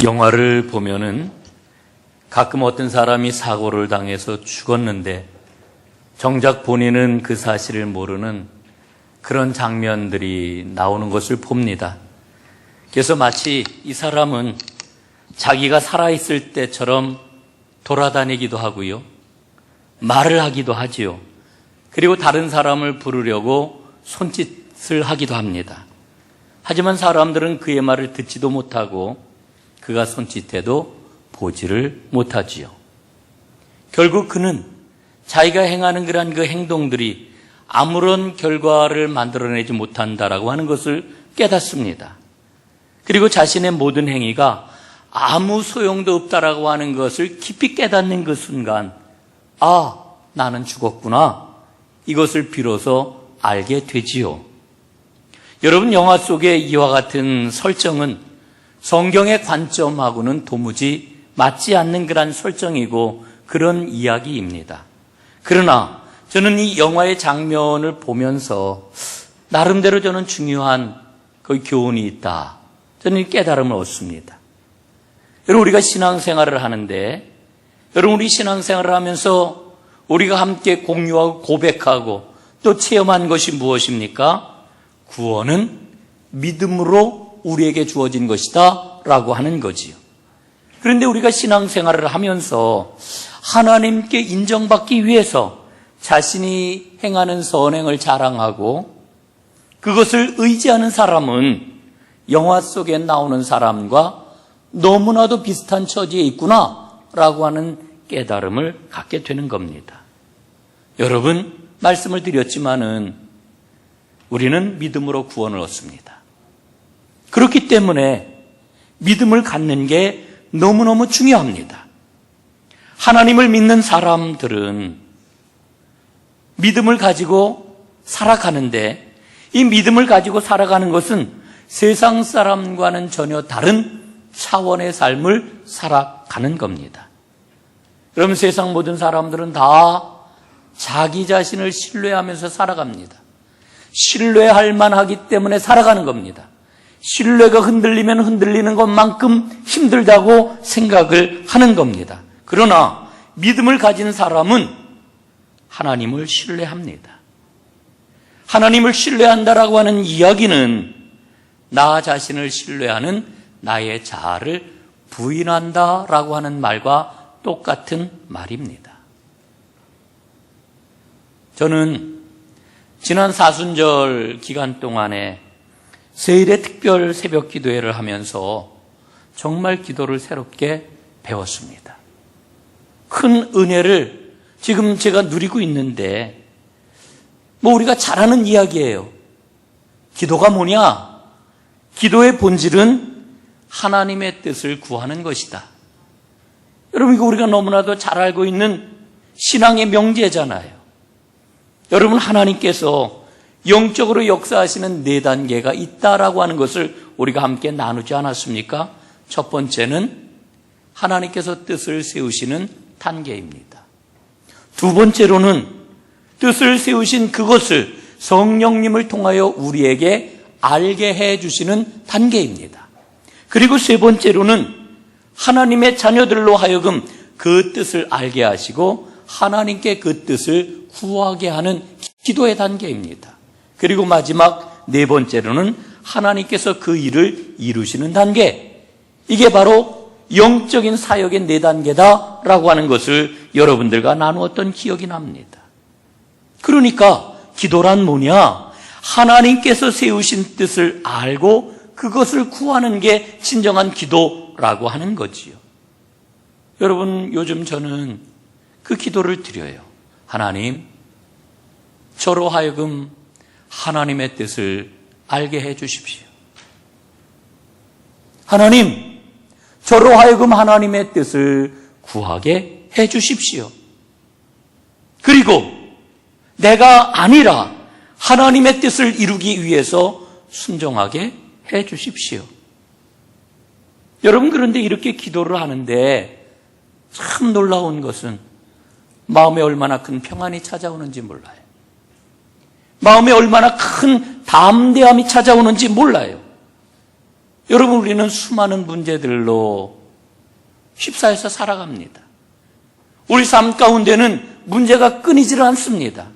영화를 보면은 가끔 어떤 사람이 사고를 당해서 죽었는데 정작 본인은 그 사실을 모르는 그런 장면들이 나오는 것을 봅니다. 그래서 마치 이 사람은 자기가 살아있을 때처럼 돌아다니기도 하고요, 말을 하기도 하지요. 그리고 다른 사람을 부르려고 손짓을 하기도 합니다. 하지만 사람들은 그의 말을 듣지도 못하고 그가 손짓해도 보지를 못하지요. 결국 그는 자기가 행하는 그러한 그 행동들이 아무런 결과를 만들어내지 못한다라고 하는 것을 깨닫습니다. 그리고 자신의 모든 행위가 아무 소용도 없다라고 하는 것을 깊이 깨닫는 그 순간, 아, 나는 죽었구나, 이것을 비로소 알게 되지요. 여러분, 영화 속의 이와 같은 설정은 성경의 관점하고는 도무지 맞지 않는 그런 설정이고 그런 이야기입니다. 그러나 저는 이 영화의 장면을 보면서 나름대로 저는 중요한 그 교훈이 있다, 저는 이 깨달음을 얻습니다. 여러분, 우리가 신앙생활을 하는데, 여러분, 우리 신앙생활을 하면서 우리가 함께 공유하고 고백하고 또 체험한 것이 무엇입니까? 구원은 믿음으로 우리에게 주어진 것이다 라고 하는 거지요. 그런데 우리가 신앙생활을 하면서 하나님께 인정받기 위해서 자신이 행하는 선행을 자랑하고 그것을 의지하는 사람은 영화 속에 나오는 사람과 너무나도 비슷한 처지에 있구나 라고 하는 깨달음을 갖게 되는 겁니다. 여러분, 말씀을 드렸지만은 우리는 믿음으로 구원을 얻습니다. 그렇기 때문에 믿음을 갖는 게 너무너무 중요합니다. 하나님을 믿는 사람들은 믿음을 가지고 살아가는데, 이 믿음을 가지고 살아가는 것은 세상 사람과는 전혀 다른 차원의 삶을 살아가는 겁니다. 그럼 세상 모든 사람들은 다 자기 자신을 신뢰하면서 살아갑니다. 신뢰할 만하기 때문에 살아가는 겁니다. 신뢰가 흔들리면 흔들리는 것만큼 힘들다고 생각을 하는 겁니다. 그러나 믿음을 가진 사람은 하나님을 신뢰합니다. 하나님을 신뢰한다라고 하는 이야기는 나 자신을 신뢰하는 나의 자아를 부인한다라고 하는 말과 똑같은 말입니다. 저는 지난 사순절 기간 동안에 세일의 특별 새벽 기도회를 하면서 정말 기도를 새롭게 배웠습니다. 큰 은혜를 지금 제가 누리고 있는데, 우리가 잘 아는 이야기예요. 기도가 뭐냐? 기도의 본질은 하나님의 뜻을 구하는 것이다. 여러분, 이거 우리가 너무나도 잘 알고 있는 신앙의 명제잖아요. 여러분, 하나님께서 영적으로 역사하시는 4단계가 있다라고 하는 것을 우리가 함께 나누지 않았습니까? 첫 번째는 하나님께서 뜻을 세우시는 단계입니다. 두 번째로는 뜻을 세우신 그것을 성령님을 통하여 우리에게 알게 해주시는 단계입니다. 그리고 세 번째로는 하나님의 자녀들로 하여금 그 뜻을 알게 하시고 하나님께 그 뜻을 구하게 하는 기도의 단계입니다. 그리고 마지막 네 번째로는 하나님께서 그 일을 이루시는 단계, 이게 바로 영적인 사역의 4단계다라고 하는 것을 여러분들과 나누었던 기억이 납니다. 그러니까 기도란 뭐냐? 하나님께서 세우신 뜻을 알고 그것을 구하는 게 진정한 기도라고 하는 거지요. 여러분, 요즘 저는 그 기도를 드려요. 하나님, 저로 하여금 하나님의 뜻을 알게 해 주십시오. 하나님, 저로 하여금 하나님의 뜻을 구하게 해 주십시오. 그리고 내가 아니라 하나님의 뜻을 이루기 위해서 순종하게 해 주십시오. 여러분, 그런데 이렇게 기도를 하는데 참 놀라운 것은 마음에 얼마나 큰 평안이 찾아오는지 몰라요. 마음에 얼마나 큰 담대함이 찾아오는지 몰라요. 여러분, 우리는 수많은 문제들로 휩싸여서 살아갑니다. 우리 삶 가운데는 문제가 끊이질 않습니다.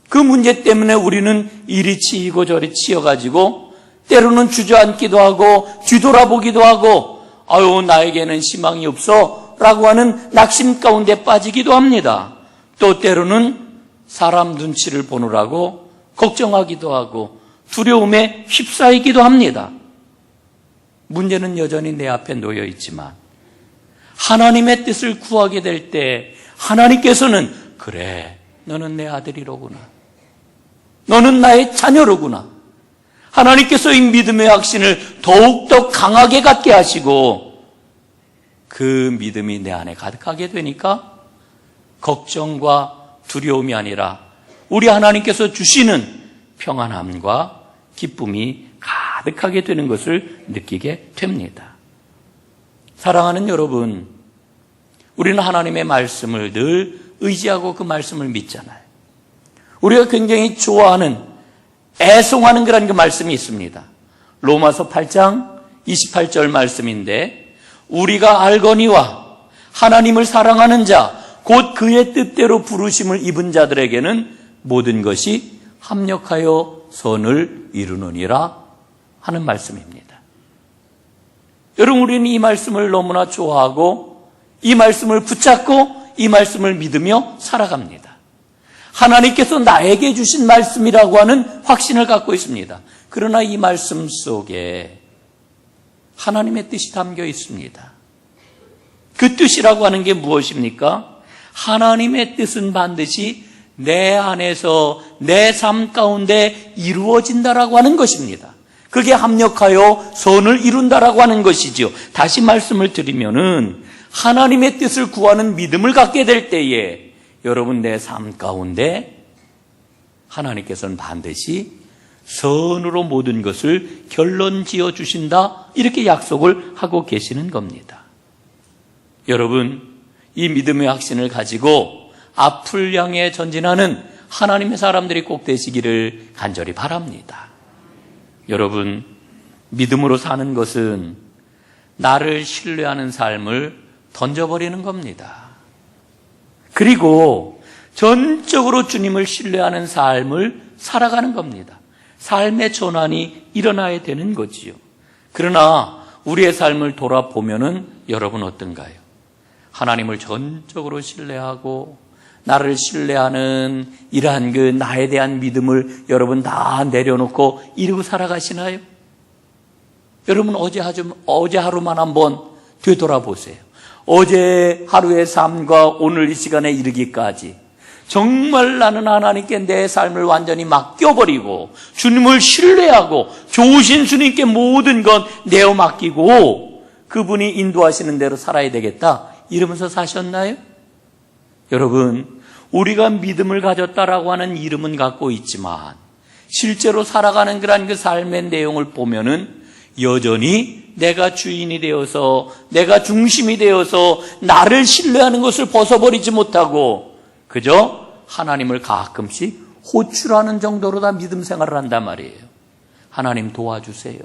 그 문제 때문에 우리는 이리 치이고 저리 치여가지고 때로는 주저앉기도 하고 뒤돌아보기도 하고 아유, 나에게는 희망이 없어 라고 하는 낙심 가운데 빠지기도 합니다. 또 때로는 사람 눈치를 보느라고 걱정하기도 하고 두려움에 휩싸이기도 합니다. 문제는 여전히 내 앞에 놓여 있지만 하나님의 뜻을 구하게 될 때 하나님께서는 그래, 너는 내 아들이로구나, 너는 나의 자녀로구나. 하나님께서 이 믿음의 확신을 더욱더 강하게 갖게 하시고 그 믿음이 내 안에 가득하게 되니까 걱정과 두려움이 아니라 우리 하나님께서 주시는 평안함과 기쁨이 가득하게 되는 것을 느끼게 됩니다. 사랑하는 여러분, 우리는 하나님의 말씀을 늘 의지하고 그 말씀을 믿잖아요. 우리가 굉장히 좋아하는, 애송하는 그런 그 말씀이 있습니다. 로마서 8장 28절 말씀인데, 우리가 알거니와 하나님을 사랑하는 자, 곧 그의 뜻대로 부르심을 입은 자들에게는 모든 것이 합력하여 선을 이루느니라 하는 말씀입니다. 여러분, 우리는 이 말씀을 너무나 좋아하고 이 말씀을 붙잡고 이 말씀을 믿으며 살아갑니다. 하나님께서 나에게 주신 말씀이라고 하는 확신을 갖고 있습니다. 그러나 이 말씀 속에 하나님의 뜻이 담겨 있습니다. 그 뜻이라고 하는 게 무엇입니까? 하나님의 뜻은 반드시 내 안에서 내 삶 가운데 이루어진다라고 하는 것입니다. 그게 합력하여 선을 이룬다라고 하는 것이죠. 다시 말씀을 드리면은 하나님의 뜻을 구하는 믿음을 갖게 될 때에 여러분, 내 삶 가운데 하나님께서는 반드시 선으로 모든 것을 결론지어 주신다, 이렇게 약속을 하고 계시는 겁니다. 여러분, 이 믿음의 확신을 가지고 앞을 향해 전진하는 하나님의 사람들이 꼭 되시기를 간절히 바랍니다. 여러분, 믿음으로 사는 것은 나를 신뢰하는 삶을 던져버리는 겁니다. 그리고 전적으로 주님을 신뢰하는 삶을 살아가는 겁니다. 삶의 전환이 일어나야 되는 거지요. 그러나 우리의 삶을 돌아보면은 여러분 어떤가요? 하나님을 전적으로 신뢰하고 나를 신뢰하는 이러한 그 나에 대한 믿음을 여러분 다 내려놓고 이러고 살아가시나요? 여러분, 어제 하루만 한번 되돌아보세요. 어제 하루의 삶과 오늘 이 시간에 이르기까지 정말 나는 하나님께 내 삶을 완전히 맡겨버리고 주님을 신뢰하고 좋으신 주님께 모든 것 내어 맡기고 그분이 인도하시는 대로 살아야 되겠다, 이러면서 사셨나요? 여러분, 우리가 믿음을 가졌다라고 하는 이름은 갖고 있지만 실제로 살아가는 그런 그 삶의 내용을 보면은 여전히 내가 주인이 되어서 내가 중심이 되어서 나를 신뢰하는 것을 벗어버리지 못하고 그저 하나님을 가끔씩 호출하는 정도로 다 믿음 생활을 한단 말이에요. 하나님 도와주세요.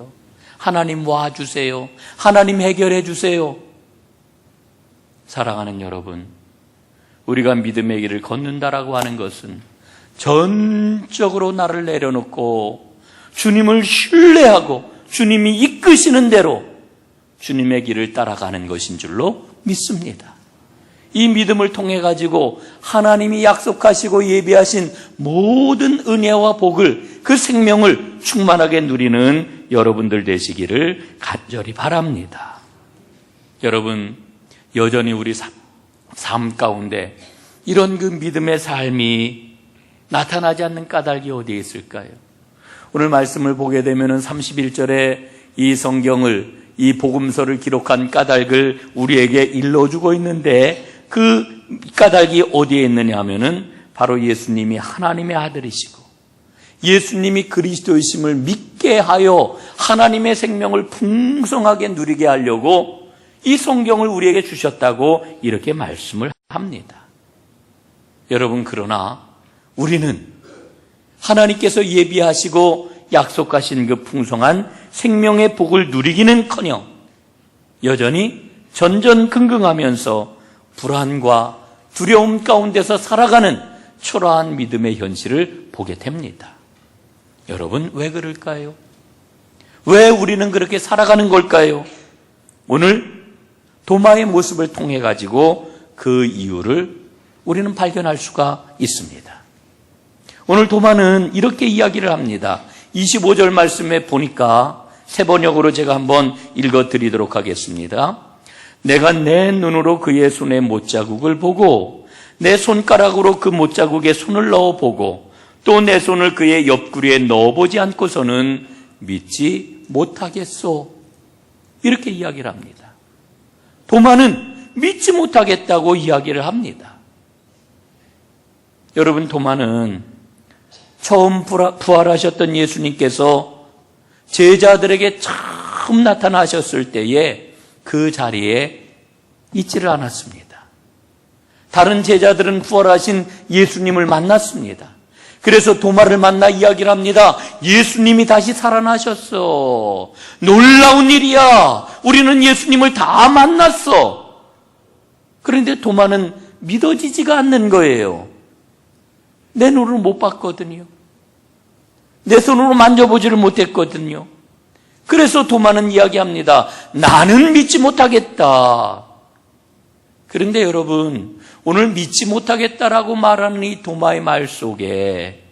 하나님 와주세요. 하나님 해결해 주세요. 사랑하는 여러분, 우리가 믿음의 길을 걷는다라고 하는 것은 전적으로 나를 내려놓고 주님을 신뢰하고 주님이 이끄시는 대로 주님의 길을 따라가는 것인 줄로 믿습니다. 이 믿음을 통해 가지고 하나님이 약속하시고 예비하신 모든 은혜와 복을, 그 생명을 충만하게 누리는 여러분들 되시기를 간절히 바랍니다. 여러분, 여전히 우리 삶 가운데 이런 그 믿음의 삶이 나타나지 않는 까닭이 어디에 있을까요? 오늘 말씀을 보게 되면 31절에 이 성경을, 이 복음서를 기록한 까닭을 우리에게 일러주고 있는데 그 까닭이 어디에 있느냐 하면은 바로 예수님이 하나님의 아들이시고 예수님이 그리스도이심을 믿게 하여 하나님의 생명을 풍성하게 누리게 하려고 이 성경을 우리에게 주셨다고 이렇게 말씀을 합니다. 여러분, 그러나 우리는 하나님께서 예비하시고 약속하신 그 풍성한 생명의 복을 누리기는커녕 여전히 전전긍긍하면서 불안과 두려움 가운데서 살아가는 초라한 믿음의 현실을 보게 됩니다. 여러분, 왜 그럴까요? 왜 우리는 그렇게 살아가는 걸까요? 오늘 도마의 모습을 통해 가지고 그 이유를 우리는 발견할 수가 있습니다. 오늘 도마는 이렇게 이야기를 합니다. 25절 말씀에 보니까 새 번역으로 제가 한번 읽어드리도록 하겠습니다. 내가 내 눈으로 그의 손의 못자국을 보고 내 손가락으로 그 못자국에 손을 넣어보고 또 내 손을 그의 옆구리에 넣어보지 않고서는 믿지 못하겠소. 이렇게 이야기를 합니다. 도마는 믿지 못하겠다고 이야기를 합니다. 여러분, 도마는 처음 부활하셨던 예수님께서 제자들에게 처음 나타나셨을 때에 그 자리에 있지를 않았습니다. 다른 제자들은 부활하신 예수님을 만났습니다. 그래서 도마를 만나 이야기를 합니다. 예수님이 다시 살아나셨어. 놀라운 일이야. 우리는 예수님을 다 만났어. 그런데 도마는 믿어지지가 않는 거예요. 내 눈으로 못 봤거든요. 내 손으로 만져보지를 못했거든요. 그래서 도마는 이야기합니다. 나는 믿지 못하겠다. 그런데 여러분, 오늘 믿지 못하겠다라고 말하는 이 도마의 말 속에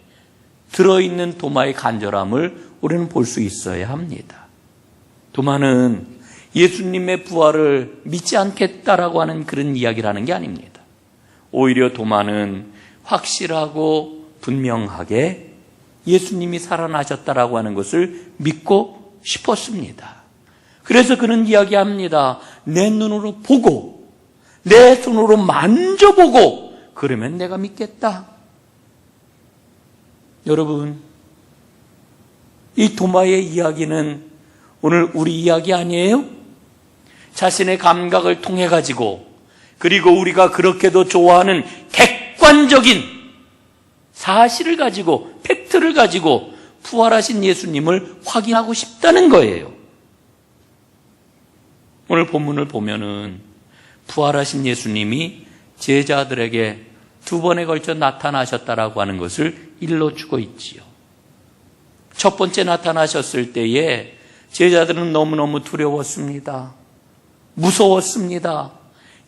들어있는 도마의 간절함을 우리는 볼 수 있어야 합니다. 도마는 예수님의 부활을 믿지 않겠다라고 하는 그런 이야기를 하는 게 아닙니다. 오히려 도마는 확실하고 분명하게 예수님이 살아나셨다라고 하는 것을 믿고 싶었습니다. 그래서 그는 이야기합니다. 내 눈으로 보고 내 손으로 만져보고 그러면 내가 믿겠다. 여러분, 이 도마의 이야기는 오늘 우리 이야기 아니에요? 자신의 감각을 통해 가지고 그리고 우리가 그렇게도 좋아하는 객관적인 사실을 가지고 팩트를 가지고 부활하신 예수님을 확인하고 싶다는 거예요. 오늘 본문을 보면은 부활하신 예수님이 제자들에게 2번에 걸쳐 나타나셨다라고 하는 것을 일러주고 있지요. 첫 번째 나타나셨을 때에 제자들은 너무너무 두려웠습니다. 무서웠습니다.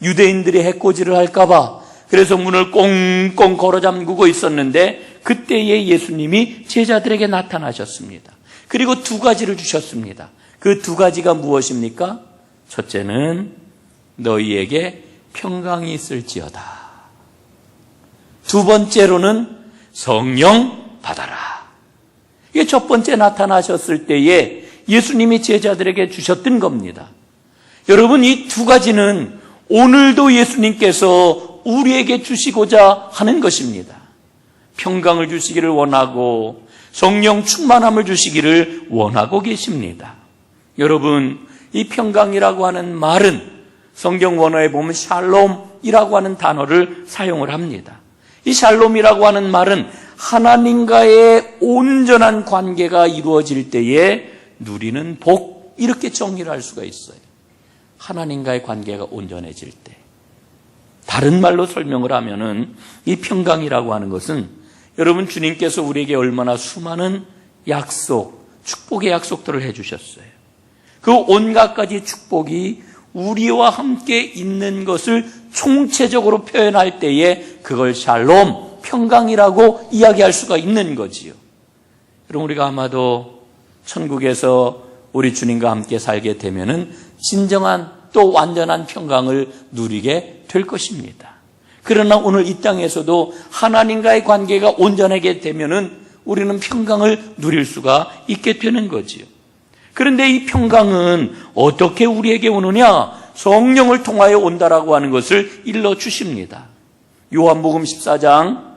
유대인들이 해코지를 할까봐 그래서 문을 꽁꽁 걸어 잠그고 있었는데 그때에 예수님이 제자들에게 나타나셨습니다. 그리고 2가지를 주셨습니다. 그 2가지가 무엇입니까? 첫째는 너희에게 평강이 있을지어다. 2번째로는 성령 받아라. 이게 첫 번째 나타나셨을 때에 예수님이 제자들에게 주셨던 겁니다. 여러분, 이 2가지는 오늘도 예수님께서 우리에게 주시고자 하는 것입니다. 평강을 주시기를 원하고 성령 충만함을 주시기를 원하고 계십니다. 여러분, 이 평강이라고 하는 말은 성경 원어에 보면 샬롬이라고 하는 단어를 사용을 합니다. 이 샬롬이라고 하는 말은 하나님과의 온전한 관계가 이루어질 때에 누리는 복, 이렇게 정의를 할 수가 있어요. 하나님과의 관계가 온전해질 때. 다른 말로 설명을 하면은 이 평강이라고 하는 것은 여러분, 주님께서 우리에게 얼마나 수많은 약속, 축복의 약속들을 해주셨어요. 그 온갖 가지 축복이 우리와 함께 있는 것을 총체적으로 표현할 때에 그걸 샬롬, 평강이라고 이야기할 수가 있는 거지요. 그럼 우리가 아마도 천국에서 우리 주님과 함께 살게 되면은 진정한 또 완전한 평강을 누리게 될 것입니다. 그러나 오늘 이 땅에서도 하나님과의 관계가 온전하게 되면은 우리는 평강을 누릴 수가 있게 되는 거지요. 그런데 이 평강은 어떻게 우리에게 오느냐? 성령을 통하여 온다라고 하는 것을 일러 주십니다. 요한복음 14장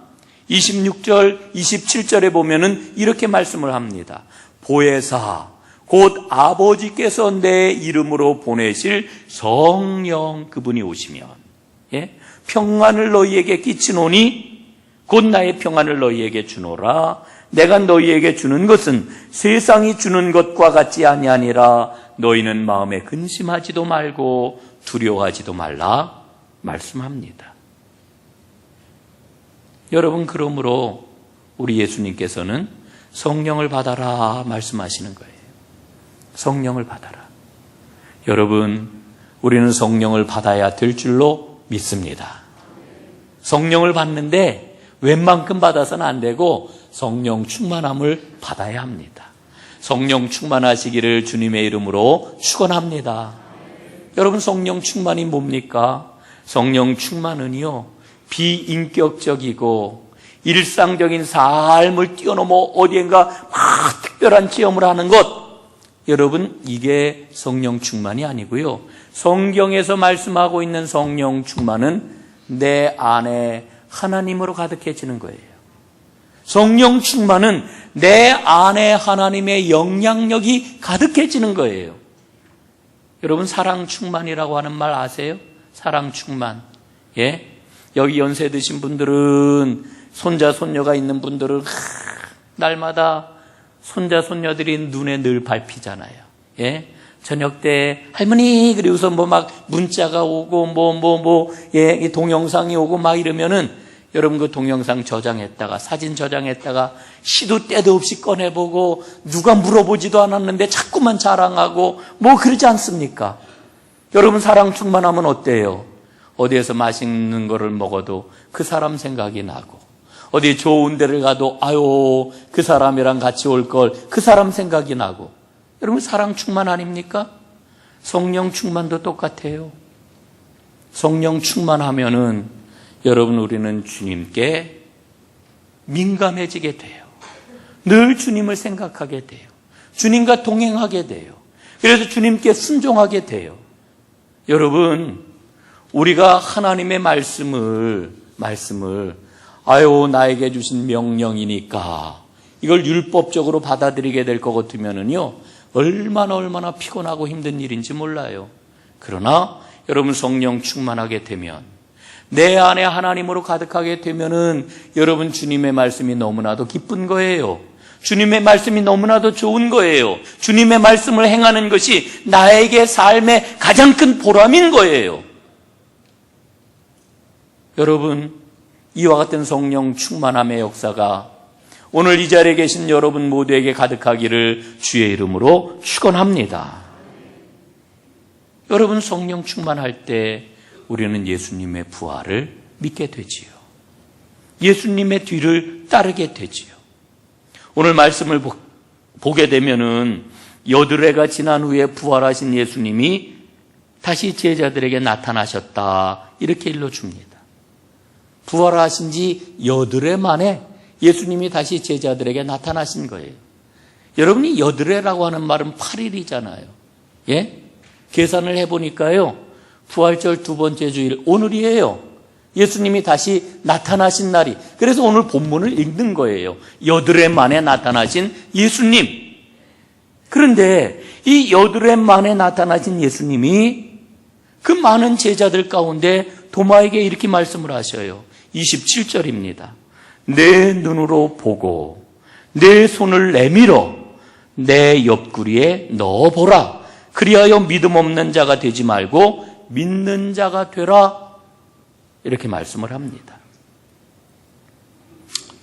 26절, 27절에 보면은 이렇게 말씀을 합니다. 보혜사, 곧 아버지께서 내 이름으로 보내실 성령, 그분이 오시면 평안을 너희에게 끼치노니 곧 나의 평안을 너희에게 주노라. 내가 너희에게 주는 것은 세상이 주는 것과 같지 아니하니라. 너희는 마음에 근심하지도 말고 두려워하지도 말라 말씀합니다. 여러분, 그러므로 우리 예수님께서는 성령을 받아라 말씀하시는 거예요. 성령을 받아라. 여러분, 우리는 성령을 받아야 될 줄로 믿습니다. 성령을 받는데 웬만큼 받아서는 안 되고 성령 충만함을 받아야 합니다. 성령 충만하시기를 주님의 이름으로 축원합니다. 여러분, 성령 충만이 뭡니까? 성령 충만은요, 비인격적이고 일상적인 삶을 뛰어넘어 어디엔가 막 특별한 체험을 하는 것, 여러분, 이게 성령 충만이 아니고요. 성경에서 말씀하고 있는 성령 충만은 내 안에 하나님으로 가득해지는 거예요. 성령 충만은 내 안에 하나님의 영향력이 가득해지는 거예요. 여러분, 사랑 충만이라고 하는 말 아세요? 사랑 충만. 예? 여기 연세 드신 분들은, 손자 손녀가 있는 분들은 날마다 손자 손녀들이 눈에 늘 밟히잖아요. 예? 저녁 때 할머니 그리고서 뭐 막 문자가 오고 예, 동영상이 오고 막 이러면은 여러분, 그 동영상 저장했다가 사진 저장했다가 시도 때도 없이 꺼내보고 누가 물어보지도 않았는데 자꾸만 자랑하고 뭐 그러지 않습니까? 여러분, 사랑 충만하면 어때요? 어디에서 맛있는 거를 먹어도 그 사람 생각이 나고, 어디 좋은 데를 가도 아유 그 사람이랑 같이 올 걸 그 사람 생각이 나고. 여러분, 사랑 충만 아닙니까? 성령 충만도 똑같아요. 성령 충만하면은 여러분, 우리는 주님께 민감해지게 돼요. 늘 주님을 생각하게 돼요. 주님과 동행하게 돼요. 그래서 주님께 순종하게 돼요. 여러분, 우리가 하나님의 말씀을 아유 나에게 주신 명령이니까 이걸 율법적으로 받아들이게 될 것 같으면은요, 얼마나 피곤하고 힘든 일인지 몰라요. 그러나 여러분, 성령 충만하게 되면, 내 안에 하나님으로 가득하게 되면은 여러분, 주님의 말씀이 너무나도 기쁜 거예요. 주님의 말씀이 너무나도 좋은 거예요. 주님의 말씀을 행하는 것이 나에게 삶의 가장 큰 보람인 거예요. 여러분, 이와 같은 성령 충만함의 역사가 오늘 이 자리에 계신 여러분 모두에게 가득하기를 주의 이름으로 축원합니다. 여러분, 성령 충만할 때 우리는 예수님의 부활을 믿게 되지요. 예수님의 뒤를 따르게 되지요. 오늘 말씀을 보게 되면은 여드레가 지난 후에 부활하신 예수님이 다시 제자들에게 나타나셨다, 이렇게 일러줍니다. 부활하신 지 여드레 만에 예수님이 다시 제자들에게 나타나신 거예요. 여러분이 여드레라고 하는 말은 8일이잖아요. 예? 계산을 해보니까요, 부활절 두 번째 주일 오늘이에요. 예수님이 다시 나타나신 날이. 그래서 오늘 본문을 읽는 거예요. 여드레 만에 나타나신 예수님. 그런데 이 여드레 만에 나타나신 예수님이 그 많은 제자들 가운데 도마에게 이렇게 말씀을 하셔요. 27절입니다. 내 눈으로 보고 내 손을 내밀어 내 옆구리에 넣어보라. 그리하여 믿음 없는 자가 되지 말고 믿는 자가 되라. 이렇게 말씀을 합니다.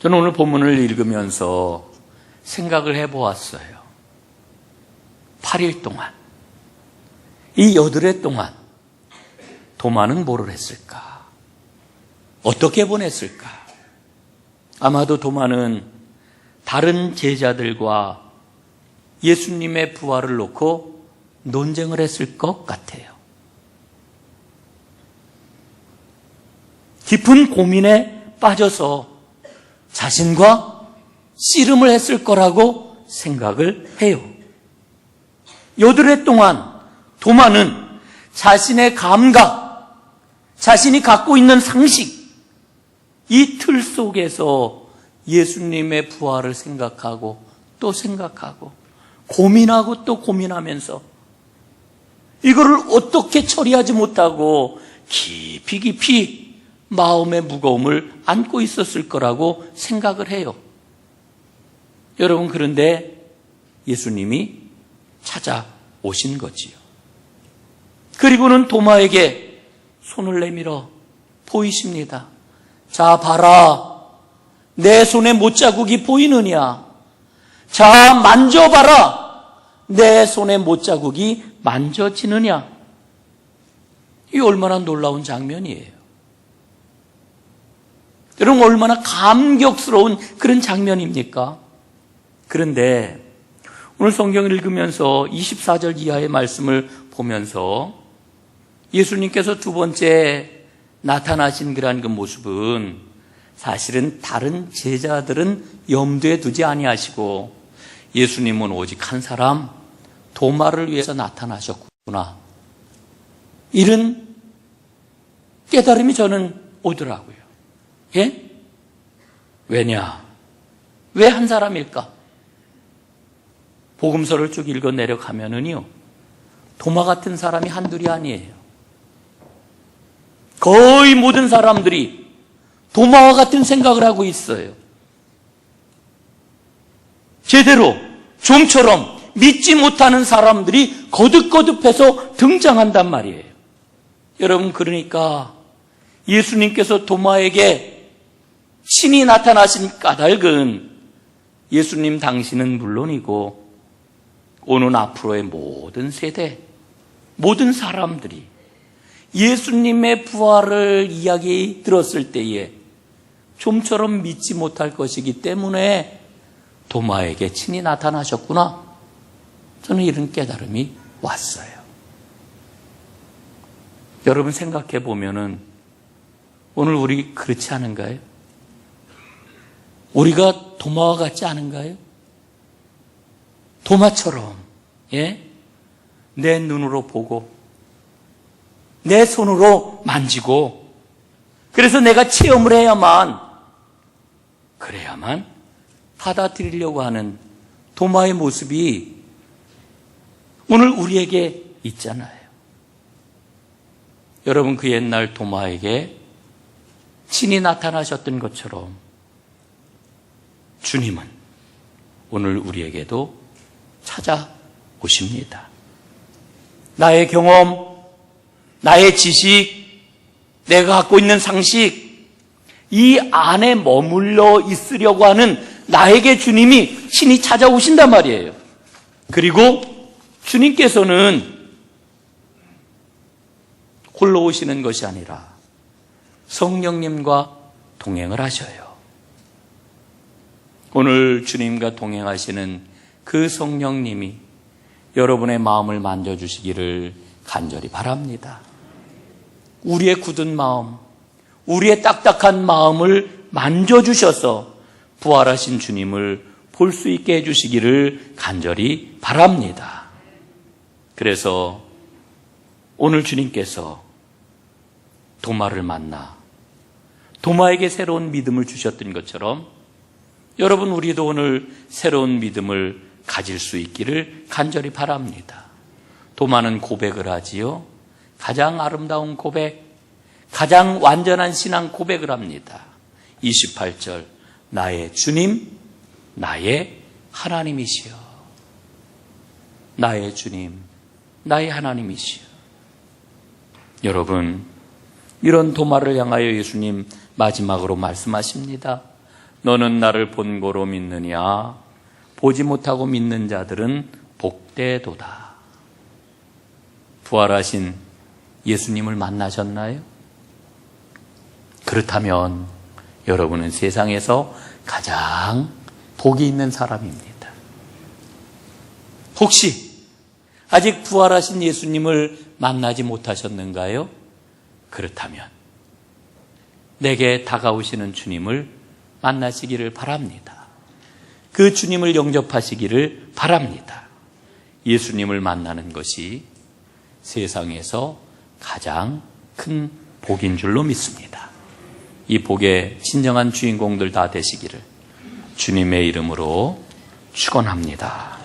저는 오늘 본문을 읽으면서 생각을 해보았어요. 8일 동안, 이 여드레 동안 도마는 뭐를 했을까? 어떻게 보냈을까? 아마도 도마는 다른 제자들과 예수님의 부활을 놓고 논쟁을 했을 것 같아요. 깊은 고민에 빠져서 자신과 씨름을 했을 거라고 생각을 해요. 여드레 동안 도마는 자신의 감각, 자신이 갖고 있는 상식, 이 틀 속에서 예수님의 부활을 생각하고 또 생각하고 고민하고 또 고민하면서 이거를 어떻게 처리하지 못하고 깊이 마음의 무거움을 안고 있었을 거라고 생각을 해요. 여러분, 그런데 예수님이 찾아오신 거지요. 그리고는 도마에게 손을 내밀어 보이십니다. 자, 봐라. 내 손에 못자국이 보이느냐? 자, 만져봐라. 내 손에 못자국이 만져지느냐? 이 얼마나 놀라운 장면이에요. 여러분, 얼마나 감격스러운 그런 장면입니까? 그런데 오늘 성경을 읽으면서 24절 이하의 말씀을 보면서 예수님께서 두 번째 나타나신 그러한 그 모습은 사실은 다른 제자들은 염두에 두지 아니하시고 예수님은 오직 한 사람, 도마를 위해서 나타나셨구나. 이런 깨달음이 저는 오더라고요. 예? 왜냐? 왜 한 사람일까? 복음서를 쭉 읽어 내려가면은요, 도마 같은 사람이 한둘이 아니에요. 거의 모든 사람들이 도마와 같은 생각을 하고 있어요. 제대로 좀처럼 믿지 못하는 사람들이 거듭거듭해서 등장한단 말이에요. 여러분, 그러니까 예수님께서 도마에게 친히 나타나신 까닭은 예수님 당신은 물론이고 오는 앞으로의 모든 세대, 모든 사람들이 예수님의 부활을 이야기 들었을 때에 좀처럼 믿지 못할 것이기 때문에 도마에게 친히 나타나셨구나. 저는 이런 깨달음이 왔어요. 여러분, 생각해 보면은 오늘 우리 그렇지 않은가요? 우리가 도마와 같지 않은가요? 도마처럼, 예? 내 눈으로 보고 내 손으로 만지고 그래서 내가 체험을 그래야만 받아들이려고 하는 도마의 모습이 오늘 우리에게 있잖아요. 여러분, 그 옛날 도마에게 친히 나타나셨던 것처럼 주님은 오늘 우리에게도 찾아오십니다. 나의 경험, 나의 지식, 내가 갖고 있는 상식, 이 안에 머물러 있으려고 하는 나에게 주님이 친히 찾아오신단 말이에요. 그리고 주님께서는 홀로 오시는 것이 아니라 성령님과 동행을 하셔요. 오늘 주님과 동행하시는 그 성령님이 여러분의 마음을 만져주시기를 간절히 바랍니다. 우리의 굳은 마음, 우리의 딱딱한 마음을 만져주셔서 부활하신 주님을 볼 수 있게 해주시기를 간절히 바랍니다. 그래서 오늘 주님께서 도마를 만나 도마에게 새로운 믿음을 주셨던 것처럼 여러분, 우리도 오늘 새로운 믿음을 가질 수 있기를 간절히 바랍니다. 도마는 고백을 하지요. 가장 아름다운 고백, 가장 완전한 신앙 고백을 합니다. 28절, 나의 주님, 나의 하나님이시여. 나의 주님, 나의 하나님이시여. 여러분, 이런 도마를 향하여 예수님 마지막으로 말씀하십니다. 너는 나를 본고로 믿느냐? 보지 못하고 믿는 자들은 복되도다. 부활하신 예수님을 만나셨나요? 그렇다면 여러분은 세상에서 가장 복이 있는 사람입니다. 혹시 아직 부활하신 예수님을 만나지 못하셨는가요? 그렇다면 내게 다가오시는 주님을 만나시기를 바랍니다. 그 주님을 영접하시기를 바랍니다. 예수님을 만나는 것이 세상에서 가장 큰 복인 줄로 믿습니다. 이 복의 진정한 주인공들 다 되시기를 주님의 이름으로 축원합니다.